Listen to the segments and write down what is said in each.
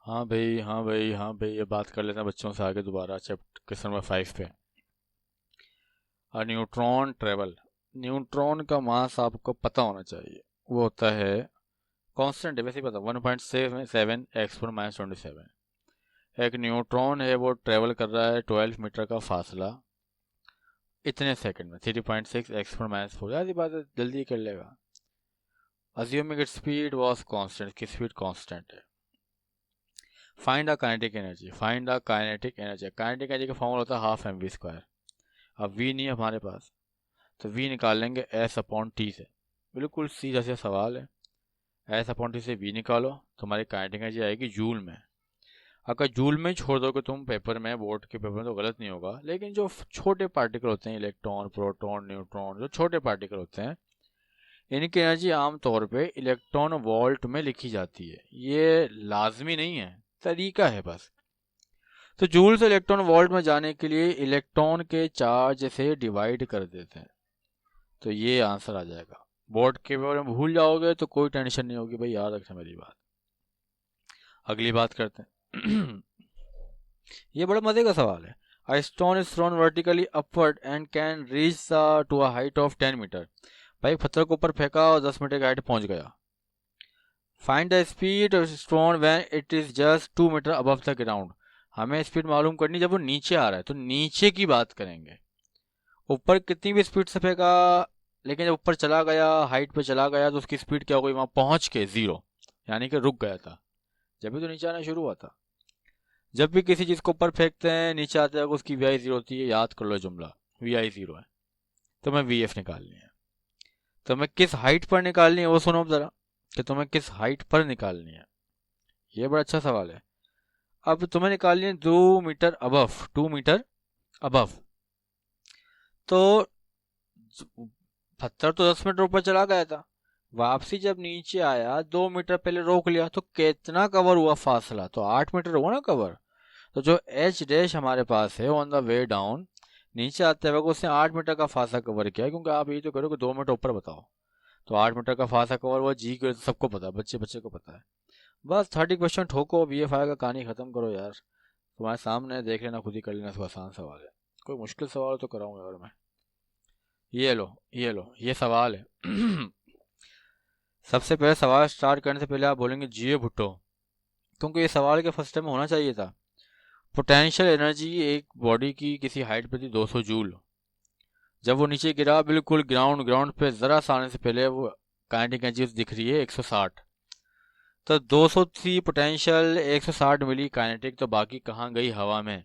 हाँ भाई, हाँ भाई, हाँ भाई, ये बात कर लेते हैं बच्चों से आगे दोबारा चैप्टर क्वेश्चन नंबर 5 पे। A neutron travel. न्यूट्रॉन का मास आपको पता होना चाहिए। वो होता है कांस्टेंट है, वैसे ही पता, 1.7 x 10⁻²7। एक न्यूट्रॉन है वो ट्रेवल कर रहा है 12 मीटर का फासला इतने सेकंड में, 3.6 x 10⁻⁴। यार ये बात है, जल्दी कर लेगा। Assuming it speed was constant, की स्पीड कांस्टेंट है। Find the kinetic energy. Find the kinetic energy. Kinetic energy का फॉर्मूला होता है हाफ एम वी स्क्वायर। अब वी नहीं है हमारे पास, तो वी निकाल लेंगे एस अपॉन टी से। बिल्कुल सीधा सा सवाल है। एस अपॉन टी से वी निकालो तो हमारी काइनेटिक एनर्जी आएगी जूल में। अगर जूल में छोड़ दोगे तुम पेपर में, बोर्ड के पेपर में, तो गलत नहीं होगा। लेकिन जो छोटे पार्टिकल होते हैं, इलेक्ट्रॉन, प्रोटॉन, न्यूट्रॉन, जो छोटे पार्टिकल होते हैं, इनकी एनर्जी आमतौर पे इलेक्ट्रॉन वोल्ट में लिखी जाती है। ये लाजमी नहीं है, तरीका है बस। तो जूल से इलेक्ट्रॉन वोल्ट में जाने के लिए इलेक्ट्रॉन के चार्ज से डिवाइड कर देते हैं, तो ये आंसर आ जाएगा। बोर्ड के बारे में भूल जाओगे तो कोई टेंशन नहीं होगी भाई, याद रखना मेरी बात। अगली बात करते हैं। ये बड़ा मजे का सवाल है। A stone is thrown vertically upward and can reach to a height of 10 metre. भाई पत्थर को ऊपर फेंका और 10 मीटर की हाइट पहुंच गया। Find the speed of stone when it is just 2 metre above the ground. हमें स्पीड मालूम करनी जब वो नीचे आ रहा है, तो नीचे की बात करेंगे। ऊपर कितनी भी स्पीड से फेंका, लेकिन जब ऊपर चला गया, हाइट पे चला गया, तो उसकी स्पीड क्या हो गई, वहां पहुंच के जीरो, यानी कि रुक गया था। जब भी तो नीचे आना शुरू हुआ था। जब भी किसी चीज को ऊपर फेंकते हैं, नीचे आते हैं, उसकी वी आई जीरो होती है। याद कर लो जुमला, वी आई जीरो है। तो मैं वी एफ निकालनी है। तो मैं किस हाइट पर निकालनी है वो सुनो जरा, कि तुम्हें किस हाइट पर निकालनी है। ये बड़ा अच्छा सवाल है। अब तुम्हें निकालनी है 2 मीटर अबव, 2 मीटर अबव। तो पत्थर तो 10 मीटर ऊपर चला गया था, वापसी जब नीचे आया 2 मीटर पहले रोक लिया, तो कितना कवर हुआ फासला, तो 8 मीटर हुआ ना कवर। तो जो एच डैश हमारे पास है ऑन द वे डाउन, नीचे आते वक्त उसने 8 मीटर का फासला कवर किया। क्योंकि आप ये तो करो कि 2 मीटर ऊपर बताओ, तो 8 मीटर का फासला कवर हुआ। जी के सबको पता है, बच्चे बच्चे को पता है। बस 30 क्वेश्चन ठोको, बी एफ आई का कहानी खत्म करो यार। तुम्हारे सामने देख लेना, खुद ही कर लेना, इसको आसान सवाल है। कोई मुश्किल सवाल तो कराऊंगा यार मैं। ये लो, ये लो, ये सवाल है। सबसे पहले सवाल स्टार्ट करने से पहले आप बोलेंगे जियो भुट्टो, क्योंकि ये सवाल के फर्स्ट टाइम में होना चाहिए था। पोटेंशियल एनर्जी एक बॉडी की किसी हाइट पर थी 200 जूल। जब वो नीचे गिरा, बिल्कुल ग्राउंड ग्राउंड पे जरा सा आने से पहले, वो काइनेटिक एनर्जी दिख रही है 160। तो 200 थी पोटेंशियल, 160 मिली काइनेटिक, तो बाकी कहाँ गई, हवा में।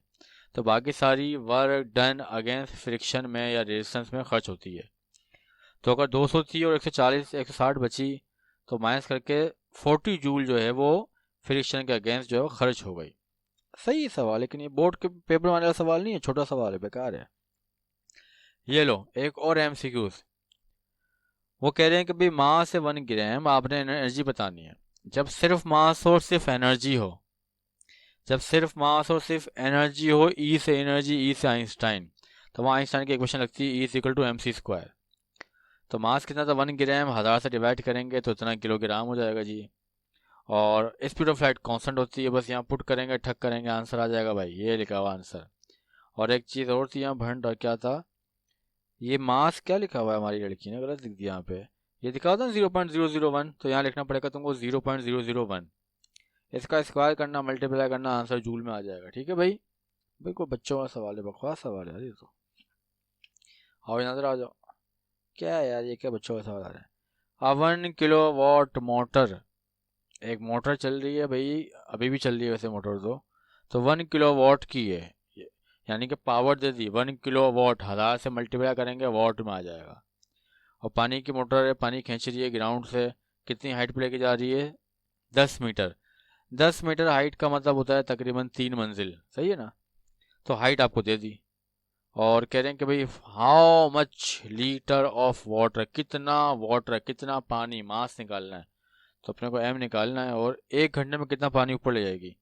तो बाकी सारी वर्क डन अगेंस्ट फ्रिक्शन में या रेजिस्टेंस में खर्च होती है। तो अगर 200 थी और 140 160 बची, तो माइनस करके 40 जूल जो है वो फ्रिक्शन के अगेंस्ट जो है वो खर्च हो गई। सही सवाल, लेकिन ये बोर्ड के पेपर वाले वाला सवाल नहीं है, छोटा सवाल है, बेकार है। ये लो एक और एमसीक्यूज। वो कह रहे हैं कि भाई मास से 1 ग्राम आपने एनर्जी बतानी है। जब सिर्फ मास और सिर्फ एनर्जी हो, जब सिर्फ मास और सिर्फ एनर्जी हो, ई से एनर्जी, ई से आइंस्टाइन, तो वहाँ आइंस्टाइन की इक्वेशन लगती है E is equal to m c square. तो मास कितना था, 1 ग्राम, 1000 से डिवाइड करेंगे तो इतना किलोग्राम हो जाएगा जी। और स्पीड ऑफ लाइट कांस्टेंट होती है, बस यहाँ पुट करेंगे, ठक करेंगे, आंसर आ जाएगा भाई, ये लिखा हुआ आंसर। और एक चीज़ और थी यहाँ भंड, और क्या था, ये मास क्या लिखा हुआ है, हमारी लड़की ने गलत लिख दिया यहाँ पे। ये लिखा होता है 0.001, तो यहाँ लिखना पड़ेगा तुमको 0.001। इसका स्क्वायर करना, मल्टीप्लाई करना, आंसर जूल में आ जाएगा। ठीक है भाई। बिल्कुल बच्चों का सवाल है, बकवास सवाल है यार ये तो। आओ नजर आ जाओ। क्या है यार, ये क्या बच्चों का सवाल आ रहा है। 1 किलोवाट मोटर, एक मोटर चल रही है भाई, अभी भी चल रही है वैसे मोटर तो 1 किलोवाट की है। यानी कि पावर दे दी 1 किलोवाट, 1000 से मल्टीप्लाई करेंगे वाट में आ जाएगा। और पानी की मोटर है, पानी खींच रही है ग्राउंड से, कितनी हाइट पे लेके जा रही है, 10 मीटर। 10 मीटर हाइट का मतलब होता है तकरीबन 3 मंजिल, सही है ना। तो हाइट आपको दे दी, और कह रहे हैं कि भाई how much litre of water, कितना वाटर, कितना पानी, मास निकालना है। तो अपने को एम निकालना है, और 1 घंटे में कितना पानी ऊपर ले जाएगी।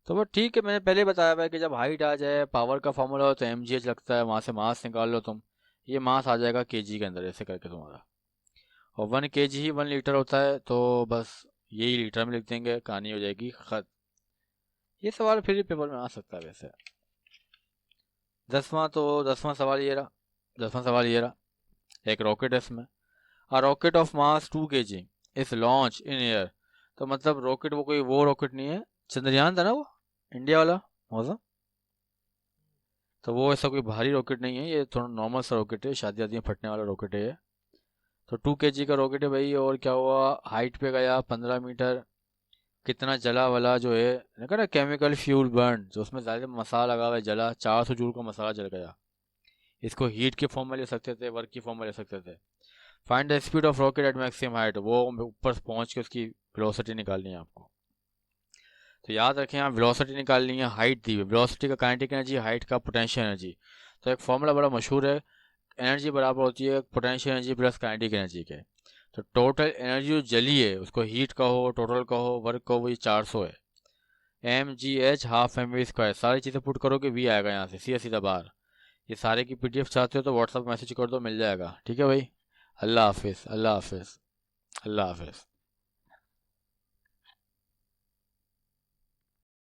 तो वो ठीक है, मैंने पहले बताया हुआ है कि जब हाइट आ जाए, पावर का फॉर्मूला हो तो एम जी एच लगता है, वहाँ से मास निकाल लो तुम। ये मास आ जाएगा केजी के अंदर, ऐसे करके तुम्हारा। और 1 kg ही 1 लीटर होता है, तो बस यही लीटर में लिख देंगे, कहानी हो जाएगी खत। ये सवाल फिर भी पेपर में आ सकता है वैसे। 10वां सवाल ये रहा। एक रॉकेट है इसमें। A rocket of mass 2 kg is launch in air. तो मतलब रॉकेट वो रॉकेट नहीं है, चंद्रयान था ना वो, इंडिया वाला मौसम। तो वो ऐसा कोई भारी रॉकेट नहीं है, ये थोड़ा नॉर्मल सा रॉकेट है, शादी आदि में फटने वाला रॉकेट है ये। तो 2 kg का रॉकेट है भाई। और क्या हुआ, हाइट पे गया 15 मीटर। कितना जला वाला जो है ना, केमिकल फ्यूल बर्न, जो उसमें ज़्यादा मसाला लगा हुआ है, जला 400 जूल का मसाला जल गया। इसको हीट के फॉर्म में ले सकते थे, वर्क की फॉर्म में ले सकते थे। Find the speed of rocket at maximum height, वो ऊपर पहुंच के उसकी वेलोसिटी निकालनी है आपको। तो याद रखें, आप वेलोसिटी निकालनी है, हाइट दी हुई, वेलोसिटी का काइनेटिक एनर्जी, हाइट का पोटेंशियल एनर्जी। तो एक फॉर्मूला बड़ा मशहूर है, एनर्जी बराबर होती है potential energy plus kinetic energy के। तो टोटल एनर्जी जो जली है, उसको हीट कहो, टोटल कहो, वर्क कहो, वही 400 है। mgh half mv²। सारी चीज़ें पुट करोगे वी आएगा यहाँ से सीधा सीधा बाहर। ये सारे की पीडीएफ चाहते हो तो व्हाट्सअप मैसेज कर दो, मिल जाएगा। ठीक है भाई। अल्लाह हाफिज़, अल्लाह हाफिज़, अल्लाह हाफिज़।